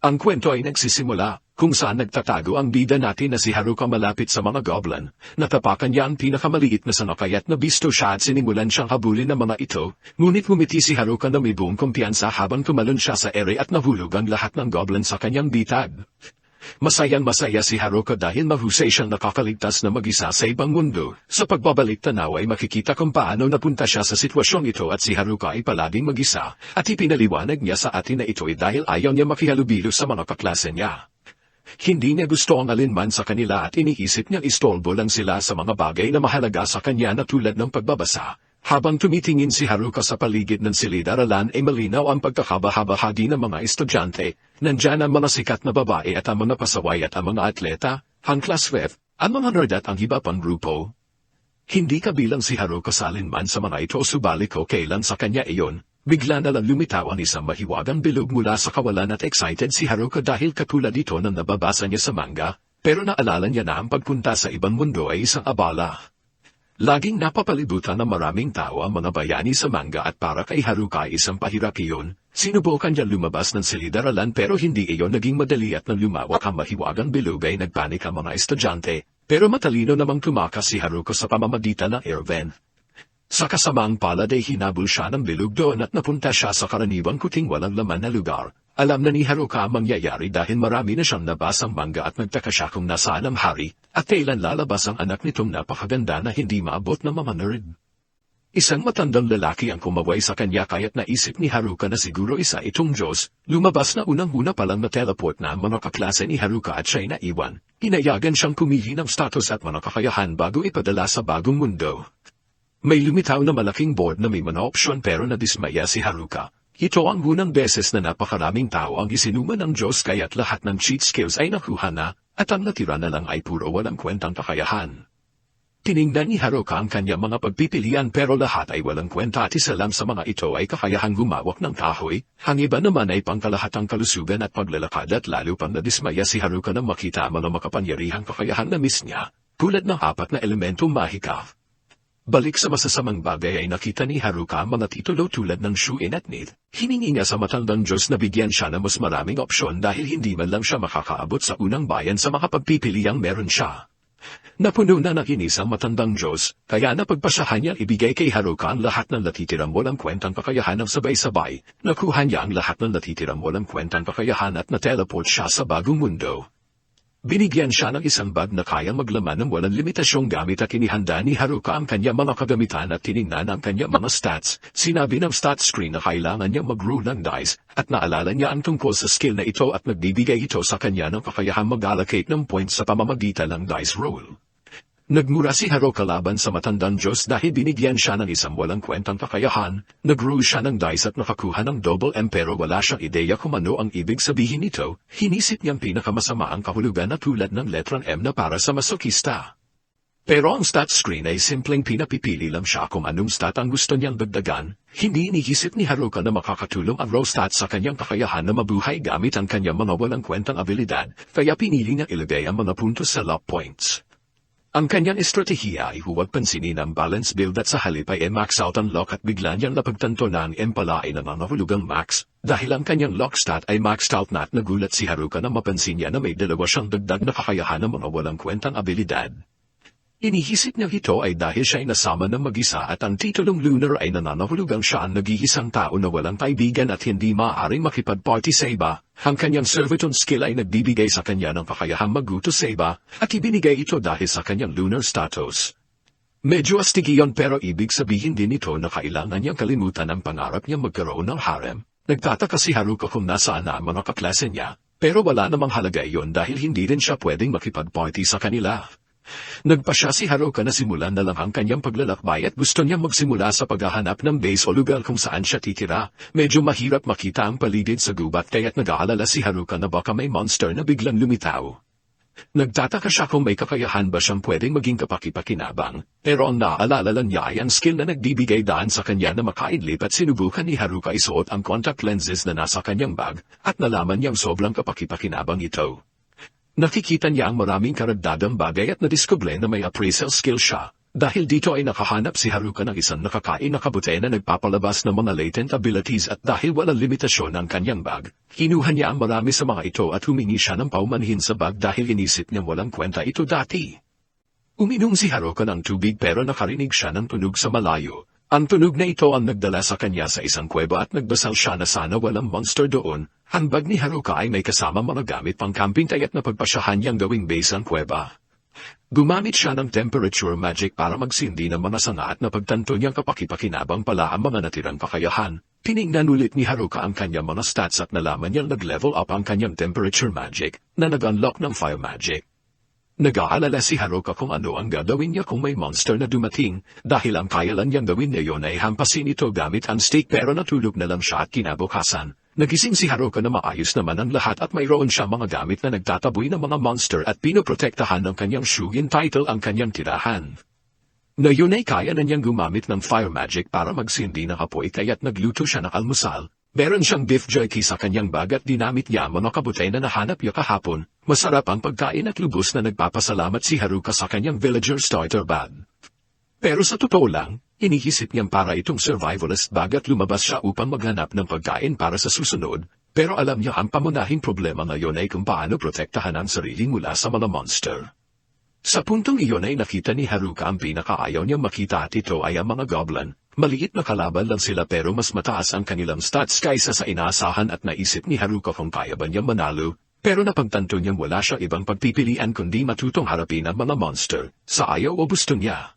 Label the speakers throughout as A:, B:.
A: Ang kwento ay nagsisimula, kung saan nagtatago ang bida natin na si Haruka malapit sa mga goblin. Natapakan niya ang pinakamaliit na sanokayat na bisto siya at sinimulan siyang habulin ng mga ito, ngunit ngumiti si Haruka na may buong kumpiyansa habang tumalon siya sa ere at nahulog ang lahat ng goblin sa kanyang bitag. Masayang-masaya si Haruka dahil mahusay siyang nakakaligtas na mag-isa sa ibang mundo. Sa pagbabalik tanaw ay makikita kung paano napunta siya sa sitwasyong ito at si Haruka ay palaging mag-isa, at ipinaliwanag niya sa atin na ito ay dahil ayaw niya makihalubilo sa mga kaklase niya. Hindi niya gusto ang alinman sa kanila at iniisip niyang istolbo lang sila sa mga bagay na mahalaga sa kanya na tulad ng pagbabasa. Habang tumitingin si Haruka sa paligid ng silid-aralan ay malinaw ang pagkakabahabahagi ng mga estudyante. Nandyan ang mga sikat na babae at ang mga pasaway at ang mga atleta, ang class ref, ang mga nerd at ang iba pang grupo. Hindi kabilang si Haruka sa alinman sa mga ito subalit ko kailan sa kanya iyon. Bigla na lang lumitaw ang isang mahiwagang bilog mula sa kawalan at excited si Haruka dahil katulad ito ng nababasa niya sa manga, pero naalala niya na ang pagpunta sa ibang mundo ay isang abala. Laging napapalibutan ng maraming tao ang mga bayani sa manga at para kay Haruka ay isang pahirap iyon. Sinubukan niya lumabas ng silid-aralan pero hindi iyon naging madali at nang lumawak ang mahiwagang bilog ay nagpanik ang mga estudyante, pero matalino namang tumakas si Haruka sa pamamagitan ng air vent. Sa kasamaang palad ay hinabol siya ng bilog doon at napunta siya sa karaniwang kuting walang laman na lugar. Alam na ni Haruka ang mangyayari dahil marami na siyang nabasang manga at nagtaka siya kung nasaan ang hari, at kailan lalabas ang anak nitong napakaganda na hindi maabot ng mga nerd. Isang matandang lalaki ang kumaway sa kanya kaya't naisip ni Haruka na siguro isa itong Diyos. Lumabas na unang-una palang na-teleport na ang mga kaklase ni Haruka at siya'y naiwan. Inayagan siyang pumili ng status at mga kakayahan bago ipadala sa bagong mundo. May lumitaw na malaking board na may mga opsyon pero nadismaya si Haruka. Ito ang unang beses na napakaraming tao ang isinuman ng Diyos kaya't lahat ng cheat skills ay nakuha na, at ang natira na lang ay puro walang kwentang kakayahan. Tiningnan ni Haruka ang kanyang mga pagpipilian pero lahat ay walang kwenta at isa lang sa mga ito ay kakayahang gumawak ng kahoy, ang iba naman ay pangkalahatang kalusugan at paglalakad at lalo pang nadismaya si Haruka nang makita ang mga makapangyarihang kakayahan na miss niya, tulad ng 4 na elementong mahika. Balik sa masasamang bagay ay nakita ni Haruka mga titulo tulad ng Shuin at Need. Hiningi niya sa matandang Diyos na bigyan siya ng mas maraming opsyon dahil hindi man lang siya makakaabot sa unang bayan sa makapagpipiliang meron siya. Napuno na nakinis ang matandang Diyos, kaya napagpasahan niya ibigay kay Haruka ang lahat ng natitirang walang kwentang kakayahan ng sabay-sabay. Nakuha niya ang lahat ng natitirang walang kwentang kakayahan at na-teleport siya sa bagong mundo. Binigyan siya ng isang bag na kayang maglaman ng walang limitasyong gamit at inihanda ni Haruka ang kanyang mga kagamitan at tiningnan ang kanyang mga stats. Sinabi ng stats screen na kailangan niyang mag-roll ng dice at naalala niya ang tungkol sa skill na ito at nagbibigay ito sa kanya ng kakayahang mag-allocate ng points sa pamamagitan ng dice roll. Nagmura si Haruka laban sa matandang Diyos dahil binigyan siya ng isang walang kwentang kakayahan. Nag-roll siya ng dice at nakakuha ng double M pero wala siyang ideya kung ano ang ibig sabihin nito. Hinisip niyang pinakamasama ang kahulugan na tulad ng letrang M na para sa masokista. Pero ang stat screen ay simpleng pinapipili lang siya kung anong stat ang gusto niyang dagdagan. Hindi iniisip ni Haruka na makakatulong ang raw stat sa kanyang kakayahan na mabuhay gamit ang kanyang mga walang kwentang abilidad, kaya pinili niyang ilagay ang mga puntos sa luck points. Ang kanyang estratehiya ay huwag pansinin ang balance build at sa halip ay max out ang lock at bigla niyang napagtanto na ang M pala ay nangangahulugang max, dahil ang kanyang lock stat ay maxed out na at nagulat si Haruka na mapansin niya na may dalawa siyang dagdag na kakayahan ng mga walang kwentang abilidad. Inihisip niya ito ay dahil siya ay nasama ng mag-isa at ang titulong Lunar ay nananahulugang siya ang nag-iisang tao na walang kaibigan at hindi maaaring makipag-party sa iba. Ang kanyang servitude skill ay nagbibigay sa kanya ng kakayahang magutos sa iba at ibinigay ito dahil sa kanyang lunar status. Medyo astig iyon pero ibig sabihin din ito na kailangan niyang kalimutan ang pangarap niyang magkaroon ng harem. Nagtataka si Haruka kung nasaan na ang mga kaklase niya, pero wala namang halaga iyon dahil hindi rin siya pwedeng makipag-party sa kanila. Nagpasya si Haruka na simulan na lang ang kanyang paglalakbay at gusto niyang magsimula sa paghahanap ng base o lugar kung saan siya titira. Medyo mahirap makita ang paligid sa gubat kaya't nag-aalala si Haruka na baka may monster na biglang lumitaw. Nagtataka siya kung may kakayahan ba siyang pwedeng maging kapaki-pakinabang, pero ang naaalala lang niya ay ang skill na nagbibigay daan sa kanya na makaidlip at sinubukan ni Haruka isuot ang contact lenses na nasa kanyang bag at nalaman niyang sobrang kapaki-pakinabang ito. Nakikita niya ang maraming karagdagang bagay at nadiskubre na may appraisal skill siya. Dahil dito ay nakahanap si Haruka ng isang nakakain na kabute na nagpapalabas ng mga latent abilities at dahil walang limitasyon ang kanyang bag, kinuha niya ang marami sa mga ito at humingi siya ng paumanhin sa bag dahil inisip niya walang kwenta ito dati. Uminom si Haruka ng tubig pero nakarinig siya ng tunog sa malayo. Ang tunog na ito ang nagdala sa kanya sa isang kuweba at nagdasal siya na sana walang monster doon. Ang bag ni Haruka ay may kasama mga gamit pang camping at napagpasyahan niyang gawing base ang kuweba. Gumamit siya ng temperature magic para magsindi ng mga sanga at napagtanto niyang kapakipakinabang pala ang mga natirang kakayahan. Tiningnan ulit ni Haruka ang kanyang mga stats at nalaman niyang nag-level up ang kanyang temperature magic na nag-unlock ng fire magic. Nag-aalala si Haruka kung ano ang gagawin niya kung may monster na dumating dahil ang kaya lang niyang gawin ngayon ay hampasin ito gamit ang stick pero natulog na lang siya at kinabukasan. Nagising si Haruka na maayos naman ang lahat at mayroon siya mga gamit na nagtataboy ng mga monster at pinoprotektahan ng kanyang Shugin title ang kanyang tirahan. Ngayon ay kaya na niyang gumamit ng fire magic para magsindi ng apoy kaya't nagluto siya ng almusal. Meron siyang beef jerky sa kanyang bag at dinamit niya ang mga kabutay na nahanap niya kahapon. Masarap ang pagkain at lubos na nagpapasalamat si Haruka sa kanyang villager starter bag. Pero sa totoo lang, iniisip niyang para itong survivalist bag at lumabas siya upang maghanap ng pagkain para sa susunod. Pero alam niya ang pamunahing problema ngayon ay kung paano protektahan ang sarili mula sa mga monster. Sa puntong iyon ay nakita ni Haruka ang pinakaayaw niyang makita at ito ay ang mga goblin. Maliit na kalaban lang sila pero mas mataas ang kanilang stats kaysa sa inaasahan at naisip ni Haruka kung kaya ba niyang manalo. Pero napagtanto niyang wala siya ibang pagpipilian kundi matutong harapin ang mga monster, sa ayaw o gusto niya.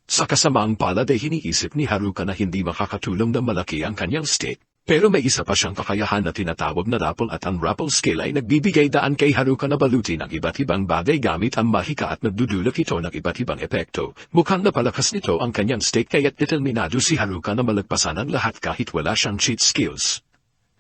A: Sa kasamaang palad ay iniisip ni Haruka na hindi makakatulong na malaki ang kanyang stick. Pero may isa pa siyang kakayahan na tinatawag na rappel at ang rappel skill ay nagbibigay daan kay Haruka na balutin ang iba't ibang bagay gamit ang mahika at nagdudulot ito ng iba't ibang epekto. Mukhang napalakas nito ang kanyang stick kaya't determinado si Haruka na malagpasan ang lahat kahit wala siyang cheat skills.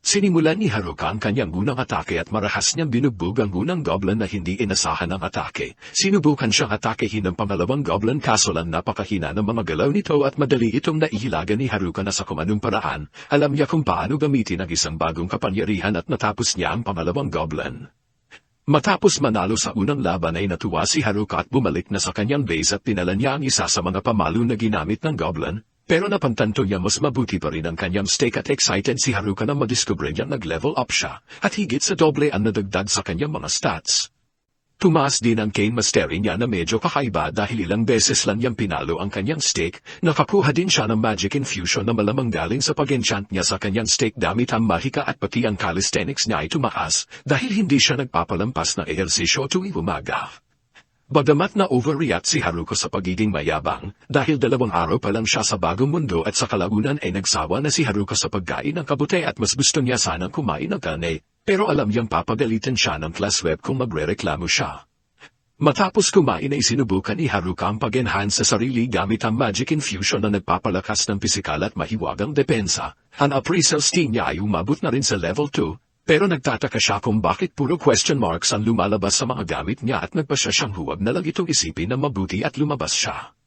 A: Sinimulan ni Haruka ang kanyang unang atake at marahas niyang binugbog ang unang goblin na hindi inasahan ang atake. Sinubukan siyang atakehin ng pangalawang goblin kaso lang napakahina ng mga galaw nito at madali itong naihilagan ni Haruka na sa kung anong paraan. Alam niya kung paano gamitin ang isang bagong kapangyarihan at natapos niya ang pangalawang goblin. Matapos manalo sa unang laban ay natuwa si Haruka at bumalik na sa kanyang base at pinala niya ang isa sa mga pamalo na ginamit ng goblin. Pero napantanto niya mas mabuti pa rin ang kanyang stick at excited si Haruka na madiscover niyang nag-level up siya at higit sa doble ang nadagdag sa kanyang mga stats. Tumaas din ang Cane Mastery niya na medyo kakaiba dahil ilang beses lang niyang pinalo ang kanyang stick. Nakakuha din siya ng Magic Infusion na malamang galing sa pag-enchant niya sa kanyang stick gamit ang mahika at pati ang calisthenics niya ay tumaas dahil hindi siya nagpapalampas ng ehersisyo tuwing umaga. Bagamat na overreact si Haruka sa pagiging mayabang, dahil 2 araw pa lang siya sa bagong mundo at sa kalaunan ay nagsawa na si Haruka sa pagkain ng kabute at mas gusto niya sanang kumain ng karne, pero alam niyang papagalitan siya ng class rep kung magrereklamo siya. Matapos kumain ay sinubukan ni Haruka ang pag-enhance sa sarili gamit ang Magic Infusion na nagpapalakas ng pisikal at mahiwagang depensa. Ang appraisal steam niya ay umabot na rin sa level 2. Pero nagtataka siya kung bakit puro question marks ang lumalabas sa mga gamit niya at nagpasya siyang huwag na lang itong isipin na mabuti at lumabas siya.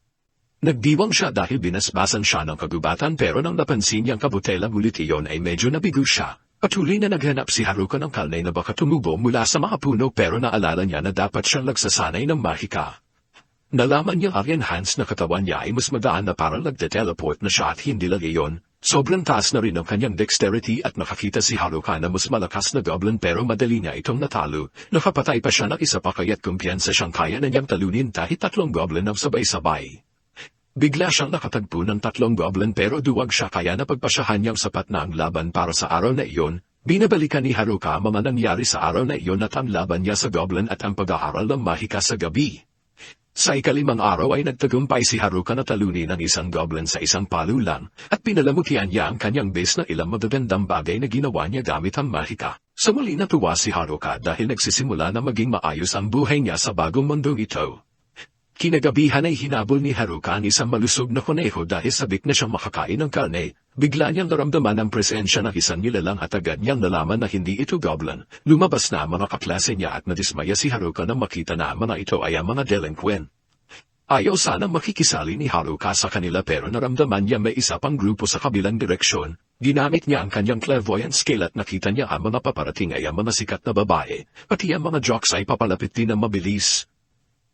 A: Nagdiwang siya dahil binasbasan siya ng kagubatan pero nang napansin niyang kabutelang ulit iyon ay medyo nabigo siya. Patuloy na naghanap si Haruka ng kalnay na baka tumubo mula sa mga puno pero naalala niya na dapat siyang nagsasanay ng mahika. Nalaman niya ang enhanced na katawan niya ay mas magaan na parang nagte-teleport na siya at hindi lang iyon. Sobrang taas na rin ang kanyang dexterity at nakakita si Haruka na mas malakas na goblin pero madali niya itong natalo. Nakapatay pa siya ng isa pa kaya't kumpiyansa siyang kaya na niyang talunin kahit 3 goblin ang sabay-sabay. Bigla siyang nakatagpo ng 3 goblin pero duwag siya kaya napagpasyahan niyang sapat na ang laban para sa araw na iyon. Binabalikan ni Haruka ang mga nangyari sa araw na iyon at ang laban niya sa goblin at ang pag-aaral ng mahika sa gabi. Sa ika-5 araw ay nagtagumpay si Haruka na talunin ang isang goblin sa isang palo lang at pinalamutian niya ang kanyang base na ilang magagandang bagay na ginawa niya gamit ang mahika. Sa muli natuwa si Haruka dahil nagsisimula na maging maayos ang buhay niya sa bagong mundong ito. Kinagabihan ay hinabol ni Haruka ang isang malusog na koneho dahil sabik na siyang makakain ng karne. Bigla niyang naramdaman ang presensya ng isang nilalang at agad niyang nalaman na hindi ito goblin. Lumabas na ang mga kaklase niya at nadismaya si Haruka nang makita na ang mga ito ay ang mga delinquent. Ayaw sanang makikisali ni Haruka sa kanila pero naramdaman niya may isa pang grupo sa kabilang direksyon. Ginamit niya ang kanyang clairvoyant skill at nakita niya ang mga paparating ay ang mga sikat na babae, pati ang mga jocks ay papalapit din ng mabilis.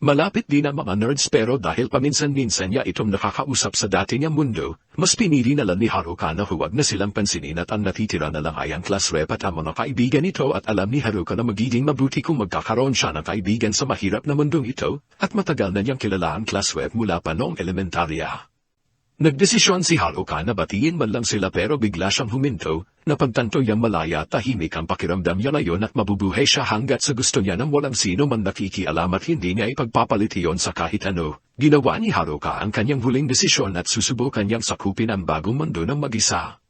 A: Malapit din ang mga nerds pero dahil paminsan-minsan niya itong nakakausap sa dati niyang mundo, mas pinili na lang ni Haruka na huwag na silang pansinin at ang natitira na lang ay ang class rep at ang mga kaibigan nito at alam ni Haruka na magiging mabuti kung magkakaroon siya ng kaibigan sa mahirap na mundong ito at matagal na niyang kilala ang class rep mula pa noong elementarya. Nagdesisyon si Haruka na batiin man lang sila pero bigla siyang huminto, napagtanto niyang malaya at tahimik ang pakiramdam niya ngayon at mabubuhay siya hanggat sa gusto niya nang walang sino man nakikialam at hindi niya ipagpapalit iyon sa kahit ano. Ginawa ni Haruka ang kanyang huling desisyon at susubukan niyang sakupin ang bagong mundo ng mag-isa.